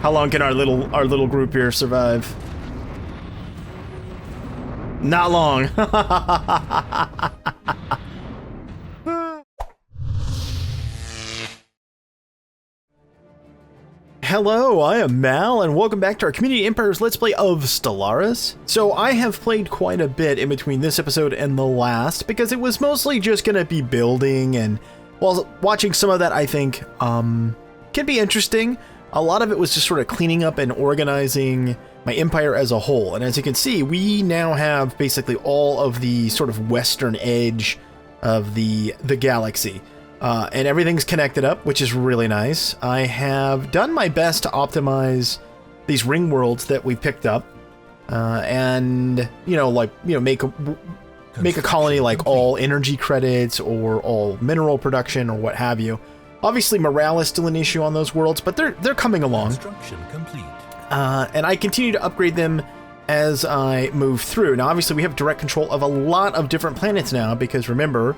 How long can our little group here survive? Not long. Hello, I am Mal, and welcome back to our Community Empires Let's Play of Stellaris. So I have played quite a bit in between this episode and the last, because it was mostly just going to be building, and while watching some of that I think can be interesting, a lot of it was just sort of cleaning up and organizing my empire as a whole. And as you can see, we now have basically all of the sort of western edge of the galaxy. And everything's connected up, which is really nice. I have done my best to optimize these ring worlds that we picked up, and make a colony like all energy credits or all mineral production or what have you. Obviously, morale is still an issue on those worlds, but they're coming along. Construction complete. And I continue to upgrade them as I move through. Now, obviously, we have direct control of a lot of different planets now because remember.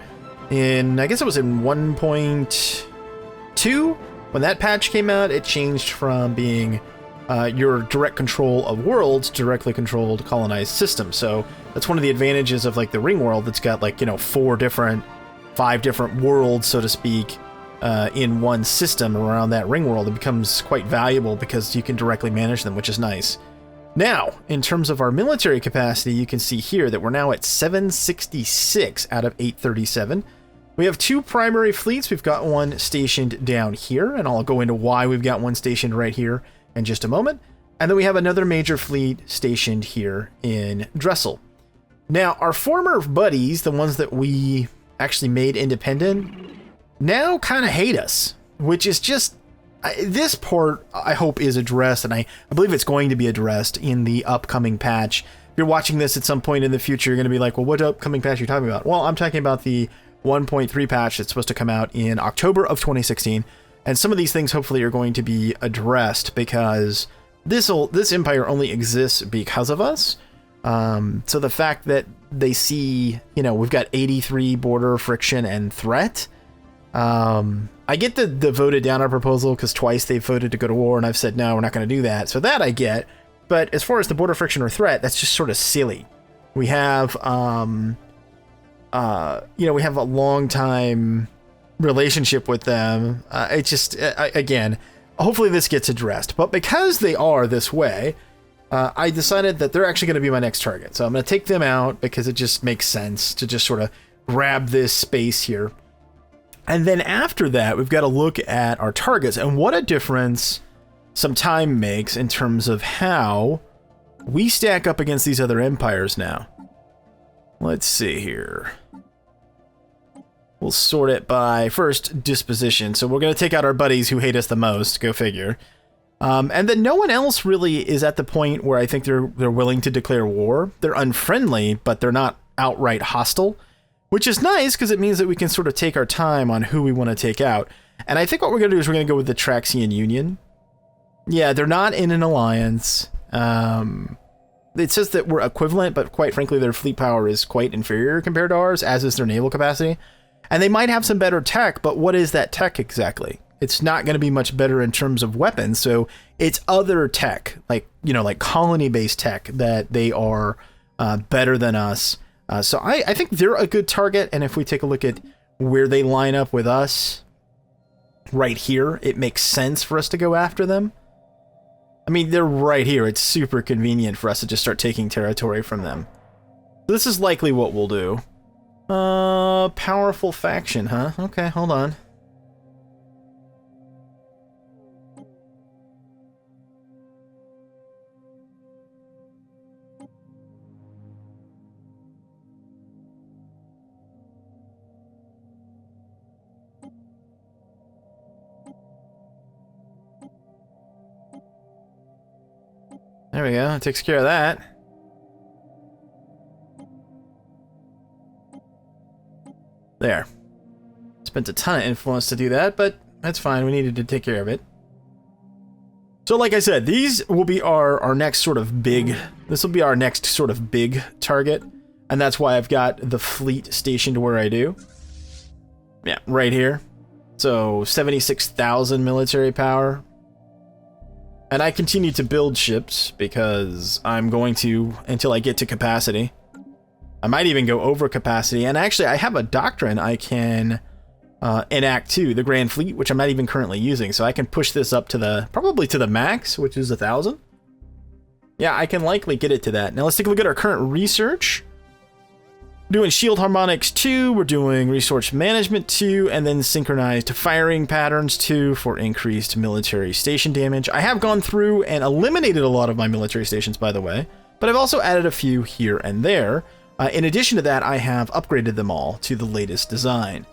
I guess it was in 1.2, when that patch came out, it changed from being your direct control of worlds, directly controlled colonized systems. So that's one of the advantages of like the ring world that's got like, 5 different worlds, so to speak, in one system around that ring world. It becomes quite valuable because you can directly manage them, which is nice. Now, in terms of our military capacity, you can see here that we're now at 766 out of 837. We have 2 primary fleets. We've got one stationed down here, and I'll go into why we've got one stationed right here in just a moment. And then we have another major fleet stationed here in Dressel. Now, our former buddies, the ones that we actually made independent, now kind of hate us, which is just... this part, I hope, is addressed, and I believe it's going to be addressed in the upcoming patch. If you're watching this at some point in the future, you're going to be like, well, what upcoming patch are you talking about? Well, I'm talking about the 1.3 patch that's supposed to come out in October of 2016, and some of these things hopefully are going to be addressed because this empire only exists because of us. So the fact that they see, we've got 83 border friction and threat. I get the voted down our proposal because twice they've voted to go to war, and I've said no, we're not going to do that. So that I get. But as far as the border friction or threat, that's just sort of silly. We have we have a long time relationship with them. Again, hopefully this gets addressed. But because they are this way, I decided that they're actually going to be my next target. So I'm going to take them out because it just makes sense to just sort of grab this space here. And then after that, we've got to look at our targets and what a difference some time makes in terms of how we stack up against these other empires now. Let's see here. We'll sort it by, first, disposition. So we're going to take out our buddies who hate us the most, go figure. And then no one else really is at the point where I think they're willing to declare war. They're unfriendly, but they're not outright hostile. Which is nice because it means that we can sort of take our time on who we want to take out. And I think what we're going to do is we're going to go with the Traxian Union. Yeah, they're not in an alliance. It says that we're equivalent, but quite frankly, their fleet power is quite inferior compared to ours, as is their naval capacity. And they might have some better tech, but what is that tech exactly? It's not going to be much better in terms of weapons. So it's other tech, like colony-based tech that they are better than us. So I think they're a good target, and if we take a look at where they line up with us, right here, it makes sense for us to go after them. I mean, they're right here. It's super convenient for us to just start taking territory from them. This is likely what we'll do. Powerful faction, huh? Okay, hold on. There we go, it takes care of that. There. Spent a ton of influence to do that, but that's fine, we needed to take care of it. So like I said, these will be our next sort of big, this will be our next sort of big target, and that's why I've got the fleet stationed where I do. Yeah, right here. So 76,000 military power. And I continue to build ships because I'm going to until I get to capacity. I might even go over capacity. And actually, I have a doctrine I can enact too, the Grand Fleet, which I'm not even currently using. So I can push this up to the, probably to the max, which is 1,000. Yeah, I can likely get it to that. Now let's take a look at our current research. We're doing Shield Harmonics 2, we're doing Resource Management 2, and then Synchronized Firing Patterns 2 for increased military station damage. I have gone through and eliminated a lot of my military stations, by the way, but I've also added a few here and there. In addition to that, I have upgraded them all to the latest design.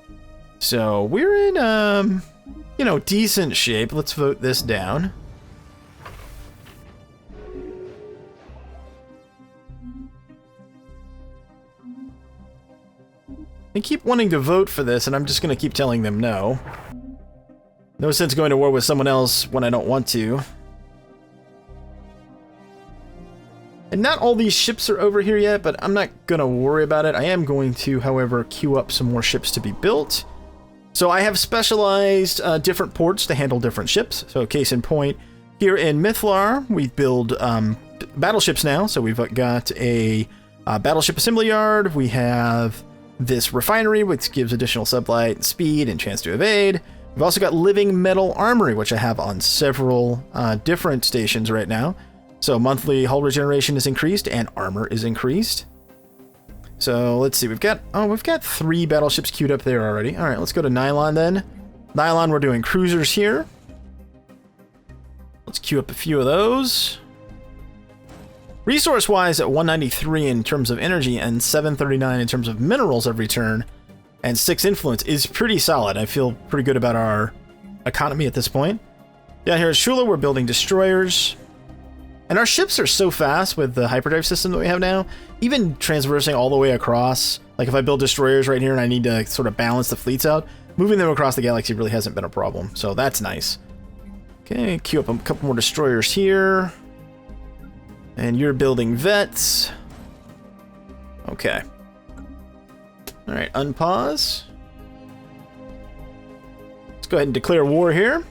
So we're in, you know, decent shape. Let's vote this down. They keep wanting to vote for this, and I'm just going to keep telling them no. No sense going to war with someone else when I don't want to. And not all these ships are over here yet, but I'm not going to worry about it. I am going to, however, queue up some more ships to be built. So I have specialized different ports to handle different ships. So case in point, here in Mythlar, we build battleships now. So we've got a battleship assembly yard. We have this refinery, which gives additional sublight, speed, and chance to evade. We've also got living metal armory, which I have on several different stations right now. So monthly hull regeneration is increased and armor is increased. So let's see, we've got 3 battleships queued up there already. All right, let's go to Nylon then. Nylon, we're doing cruisers here. Let's queue up a few of those. Resource-wise, at 193 in terms of energy and 739 in terms of minerals every turn, and 6 influence is pretty solid. I feel pretty good about our economy at this point. Down here at Shula, we're building destroyers. And our ships are so fast with the hyperdrive system that we have now, even transversing all the way across, like if I build destroyers right here and I need to sort of balance the fleets out, moving them across the galaxy really hasn't been a problem, so that's nice. Okay, queue up a couple more destroyers here. And you're building vets. Okay. Alright, unpause. Let's go ahead and declare war here.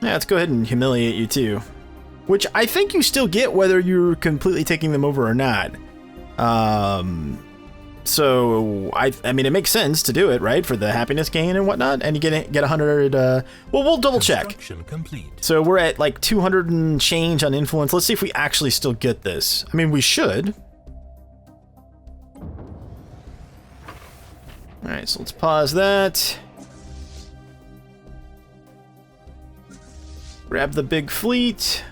Yeah, let's go ahead and humiliate you too. Which I think you still get whether you're completely taking them over or not. So, I mean, it makes sense to do it, right? For the happiness gain and whatnot. And you get 100, well, we'll double check. Complete. So we're at like 200 and change on influence. Let's see if we actually still get this. I mean, we should. Alright, so let's pause that. Grab the big fleet.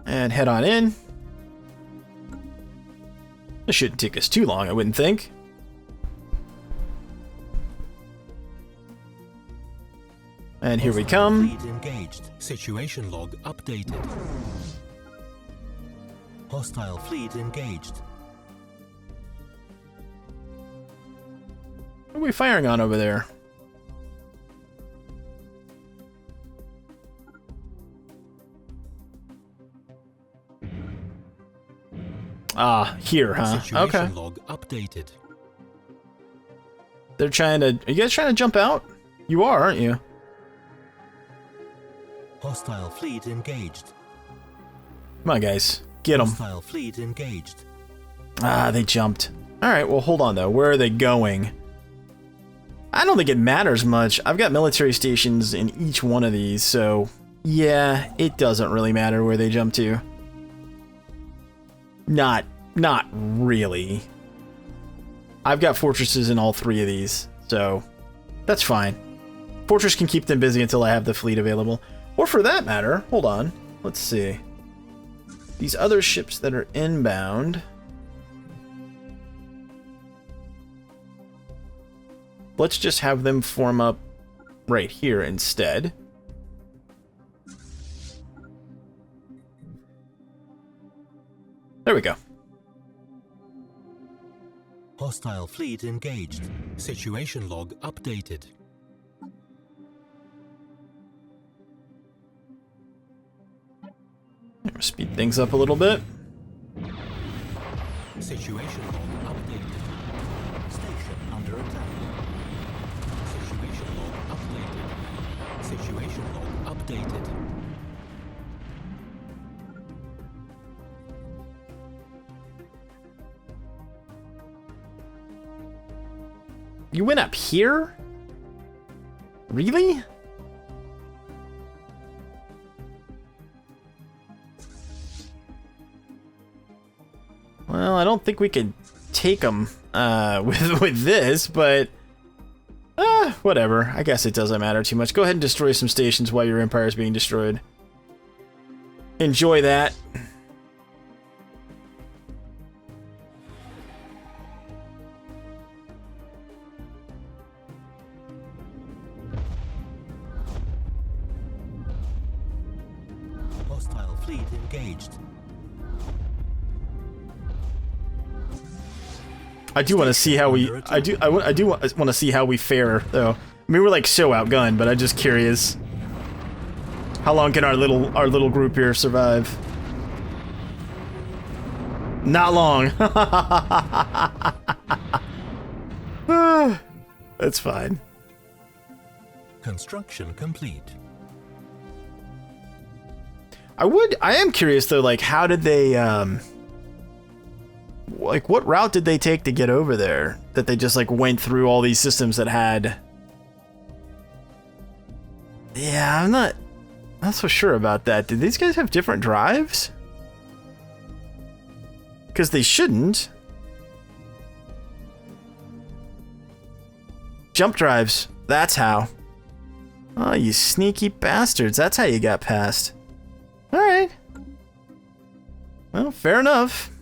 And head on in. This shouldn't take us too long, I wouldn't think. And here we come. Fleet engaged. Situation log updated. Hostile fleet engaged. What are we firing on over there? Ah, here, huh? Situation Okay. log updated. They're trying to... Are you guys trying to jump out? You are, aren't you? Hostile fleet engaged. Come on, guys. Get them. Hostile fleet engaged. Ah, they jumped. Alright, well, hold on, though. Where are they going? I don't think it matters much. I've got military stations in each one of these, so... Yeah, it doesn't really matter where they jump to. Not really. I've got fortresses in all 3 of these, so that's fine. Fortress can keep them busy until I have the fleet available. Or for that matter, hold on, let's see. These other ships that are inbound. Let's just have them form up right here instead. There we go. Hostile fleet engaged. Situation log updated. Speed things up a little bit. Situation log updated. Station under attack. Situation log updated. Situation log updated. You went up here? Really? Well, I don't think we could take them with this, but whatever. I guess it doesn't matter too much. Go ahead and destroy some stations while your empire is being destroyed. Enjoy that. Hostile fleet engaged. I do want to see how we. I do want to see how we fare, though. I mean, we're like so outgunned, but I'm just curious. How long can our little group here survive? Not long. That's fine. Construction complete. I am curious though, like how did they like what route did they take to get over there? That they just like went through all these systems that had. Yeah, I'm not so sure about that. Did these guys have different drives? Because they shouldn't. Jump drives. That's how. Oh, you sneaky bastards. That's how you got past. Alright. Well, fair enough.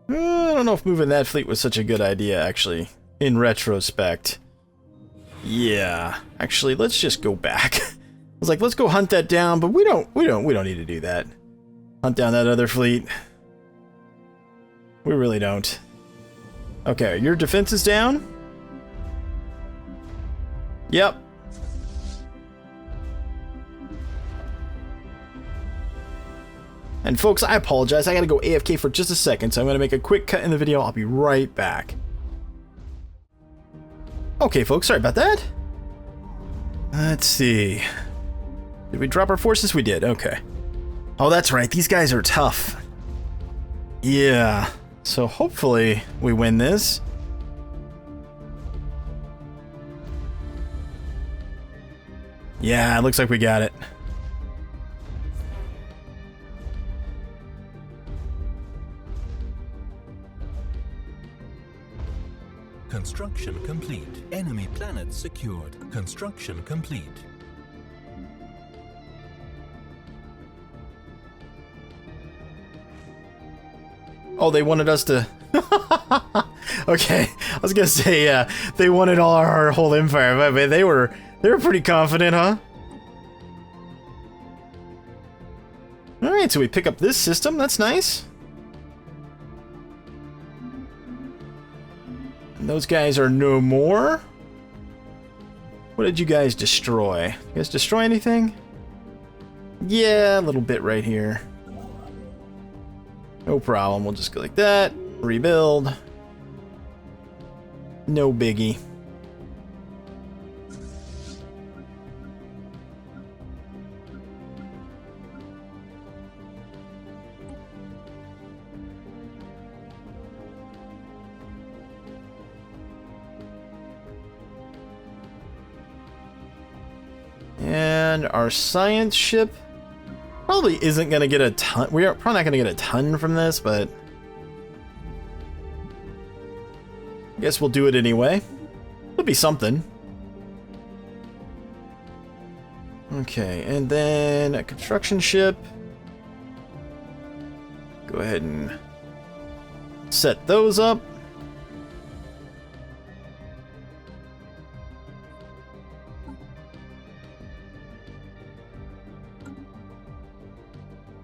I don't know if moving that fleet was such a good idea, actually, in retrospect. Yeah, actually, let's just go back. I was like, let's go hunt that down, but we don't need to do that. Hunt down that other fleet. We really don't. Okay, your defense is down? Yep. And folks, I apologize. I gotta go AFK for just a second, so I'm gonna make a quick cut in the video. I'll be right back. Okay, folks, sorry about that. Let's see. Did we drop our forces? We did, okay. Oh, that's right. These guys are tough. Yeah. So hopefully we win this. Yeah, it looks like we got it. Construction complete. Enemy planet secured. Construction complete. Oh, they wanted us to... Okay, I was gonna say, yeah, they wanted our whole empire, but they were pretty confident, huh? Alright, so we pick up this system, that's nice. And those guys are no more. What did you guys destroy? You guys destroy anything? Yeah, a little bit right here. No problem, we'll just go like that. Rebuild. No biggie. And our science ship probably isn't going to get a ton. We are probably not going to get a ton from this, but Guess we'll do it anyway. It'll be something. Okay, and then a construction ship. Go ahead and set those up.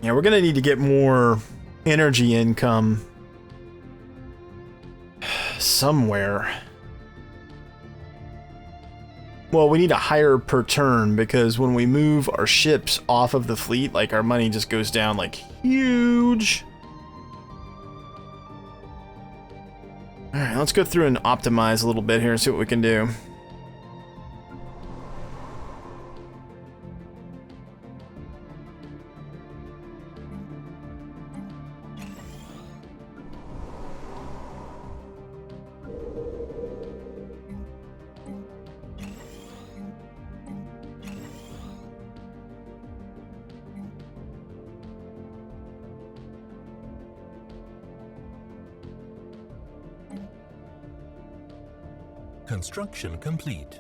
Yeah, we're gonna need to get more energy income somewhere. Well, we need a higher per turn, because when we move our ships off of the fleet, like, our money just goes down like huge. Alright, let's go through and optimize a little bit here and see what we can do. Construction complete.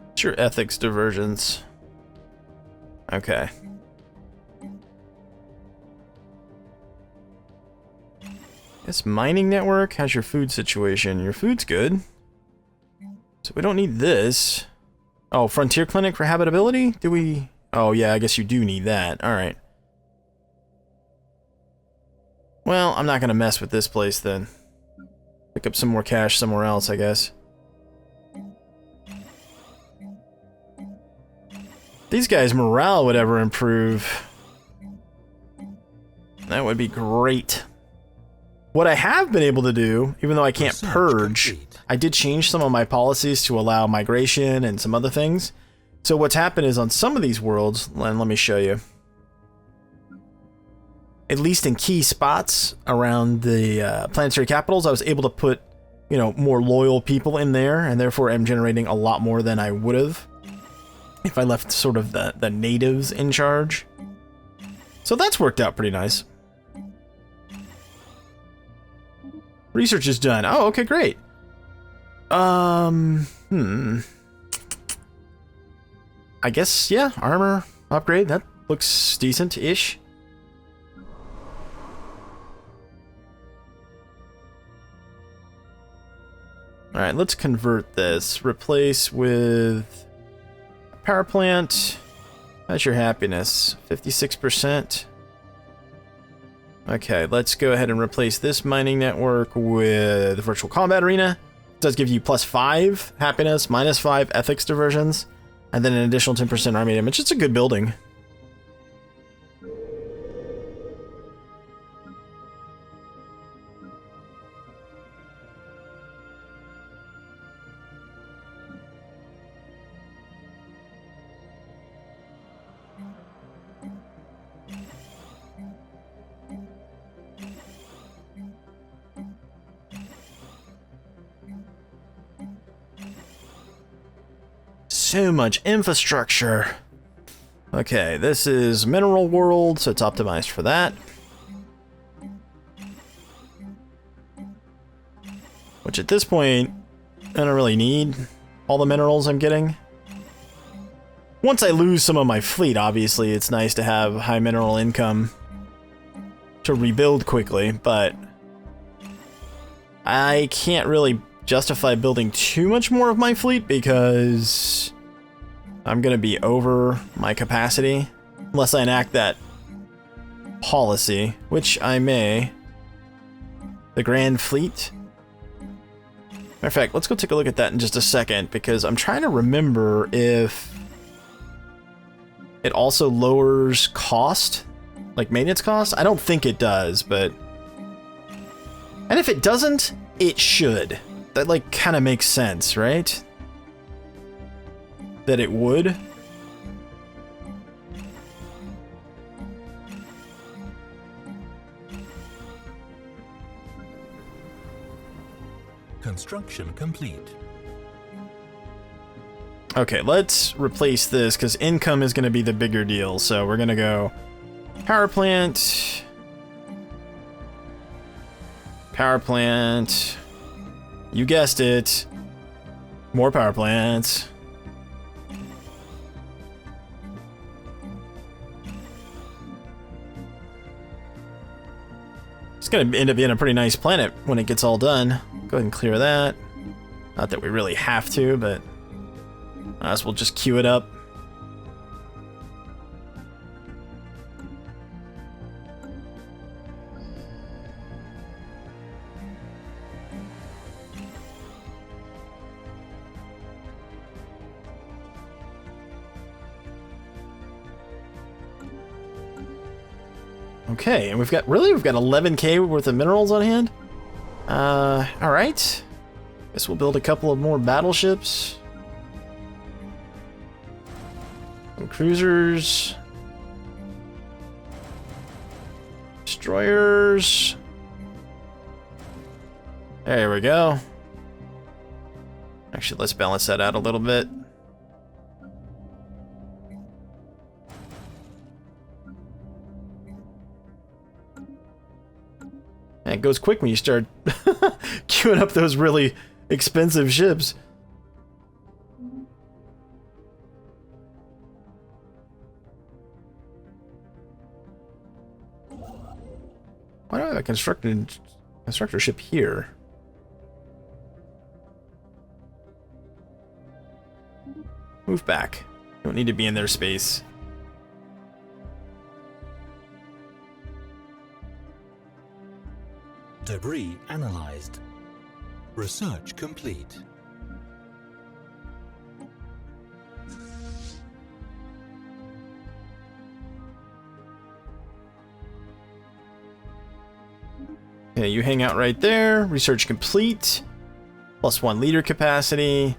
What's your ethics diversions? Okay. This mining network, how's your food situation? Your food's good. So we don't need this. Oh, frontier clinic for habitability? Do we? Oh yeah, I guess you do need that. Alright. Well, I'm not gonna mess with this place then. Pick up some more cash somewhere else, I guess. These guys' morale would ever improve. That would be great. What I have been able to do, even though I can't purge, I did change some of my policies to allow migration and some other things. So what's happened is on some of these worlds, and let me show you. At least in key spots around the planetary capitals, I was able to put, you know, more loyal people in there, and therefore I'm generating a lot more than I would have if I left sort of the natives in charge. So that's worked out pretty nice. Research is done. Oh, okay, great. I guess, yeah, armor upgrade. That looks decent-ish. Alright, let's convert this. Replace with a power plant. How's your happiness? 56%. Okay, let's go ahead and replace this mining network with the virtual combat arena. It does give you +5 happiness, -5 ethics diversions, and then an additional 10% army damage. It's a good building. So much infrastructure. Okay, this is Mineral World, so it's optimized for that. Which at this point, I don't really need all the minerals I'm getting. Once I lose some of my fleet, obviously, it's nice to have high mineral income to rebuild quickly, but I can't really justify building too much more of my fleet because I'm gonna be over my capacity unless I enact that policy, which I may. The Grand Fleet. Matter of fact, let's go take a look at that in just a second, because I'm trying to remember if it also lowers cost, like maintenance cost. I don't think it does, but... And if it doesn't, it should. That, like, kind of makes sense, right? That it would. Construction complete. Okay, let's replace this, because income is going to be the bigger deal. So we're going to go power plant, Power plant. You guessed it. More power plants. It's gonna end up being a pretty nice planet when it gets all done. Go ahead and clear that. Not that we really have to, but might as well just queue it up. Okay, and we've got 11k worth of minerals on hand. All right. Guess we'll build a couple of more battleships. Some cruisers. Destroyers. There we go. Actually, let's balance that out a little bit. And it goes quick when you start queuing up those really expensive ships. Why do I have a constructor ship here? Move back. Don't need to be in their space. Debris analyzed. Research complete. Okay, you hang out right there. Research complete. +1 leader capacity.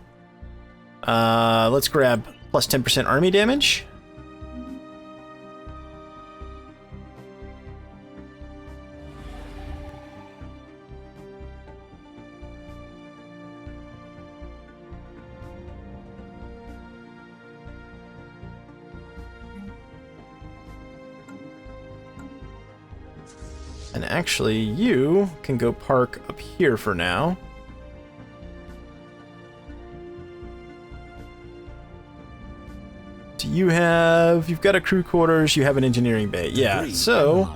Let's grab plus 10% army damage. And actually, you can go park up here for now. Do you have... You've got a crew quarters, you have an engineering bay. Yeah, so...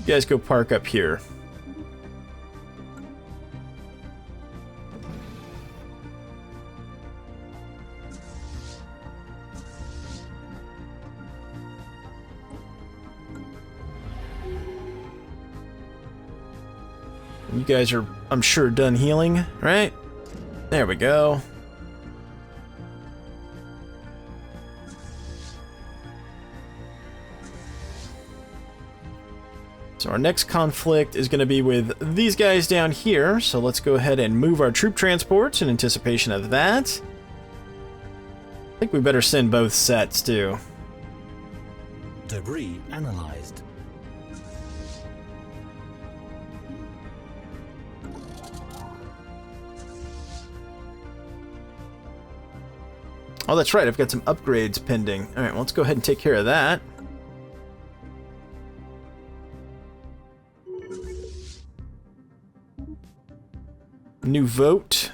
You guys go park up here. You guys are, I'm sure, done healing, right? There we go. So our next conflict is going to be with these guys down here. So let's go ahead and move our troop transports in anticipation of that. I think we better send both sets too. Debris analyzed. Oh, that's right. I've got some upgrades pending. All right, well, let's go ahead and take care of that. New vote.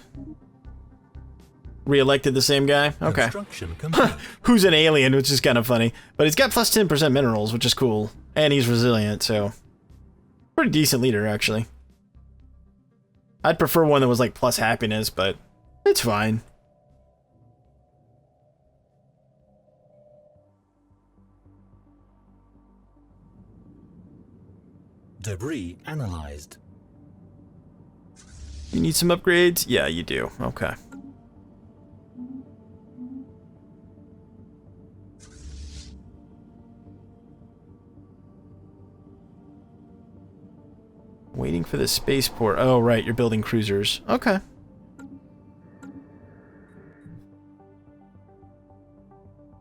Re-elected the same guy? Okay. Who's an alien, which is kind of funny. But he's got plus 10% minerals, which is cool. And he's resilient, so... Pretty decent leader, actually. I'd prefer one that was like plus happiness, but it's fine. Debris analyzed. You need some upgrades? Yeah, you do. Okay. Waiting for the spaceport. Oh, right, you're building cruisers. Okay.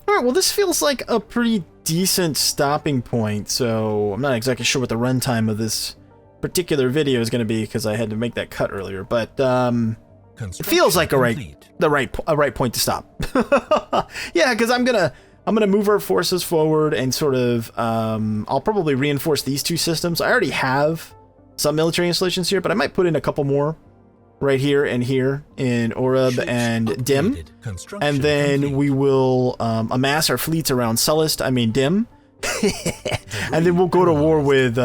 Alright, well this feels like a pretty decent stopping point, so I'm not exactly sure what the runtime of this particular video is going to be because I had to make that cut earlier, but it feels like a right point to stop. Yeah, because I'm gonna move our forces forward and sort of I'll probably reinforce these two systems. I already have some military installations here, but I might put in a couple more right here and here in Orub and Dim. And then we will amass our fleets around Dim. And then we'll go to war with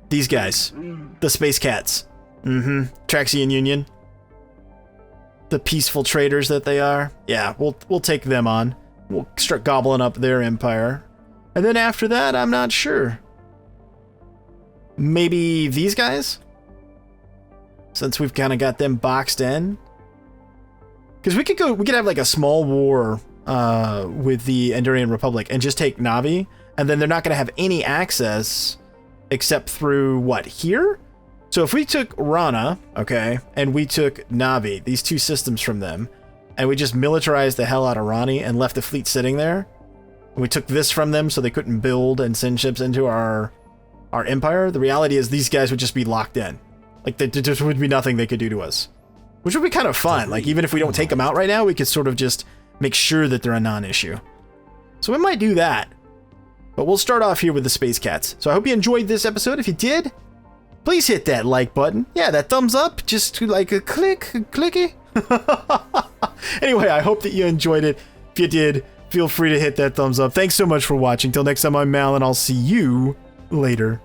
these guys, the Space Cats. Traxian Union. The peaceful traders that they are. Yeah, we'll take them on. We'll start gobbling up their empire. And then after that, I'm not sure. Maybe these guys? Since we've kind of got them boxed in. Because we could have like a small war with the Endurian Republic and just take Navi. And then they're not going to have any access except through what, here? So if we took Rana, okay, and we took Navi, these two systems from them, and we just militarized the hell out of Rani and left the fleet sitting there, and we took this from them so they couldn't build and send ships into our empire, the reality is these guys would just be locked in. Like, there just would be nothing they could do to us. Which would be kind of fun. Like, even if we don't take them out right now, we could sort of just make sure that they're a non-issue. So we might do that. But we'll start off here with the Space Cats. So I hope you enjoyed this episode. If you did, please hit that like button. Yeah, that thumbs up. Just like a clicky. Anyway, I hope that you enjoyed it. If you did, feel free to hit that thumbs up. Thanks so much for watching. Till next time, I'm Mal, and I'll see you later.